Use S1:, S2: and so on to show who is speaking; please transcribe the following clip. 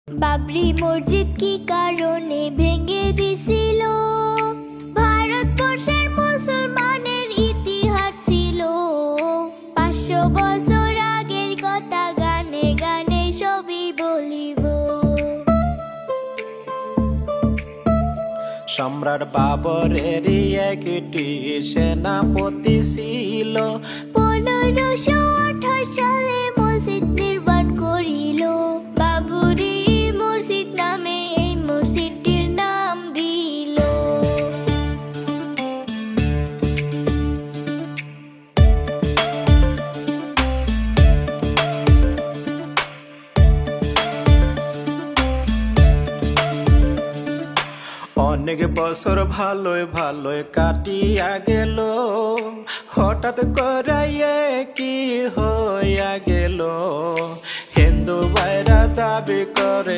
S1: বাবরি মসজিদ কি কারণে ভেঙে দিছিল? ভারতবর্ষের মুসলমানের ইতিহাস ছিল। 500 বছর আগের কথা গানে গানে সবই বলিব।
S2: সম্রাট বাবরের একটি সেনাপতি ছিল।
S1: 1528 সালে মসজিদ নির্মাণ করিল। বাবরি মসজিদ নামে এই মসজিদটির নাম দিল।
S2: অনেক বছর ভালোই ভালোই কাটিয়া গেল, হঠাৎ করাইয়ে কি হইয়া গেল। হিন্দু ভাইরা দাবি করে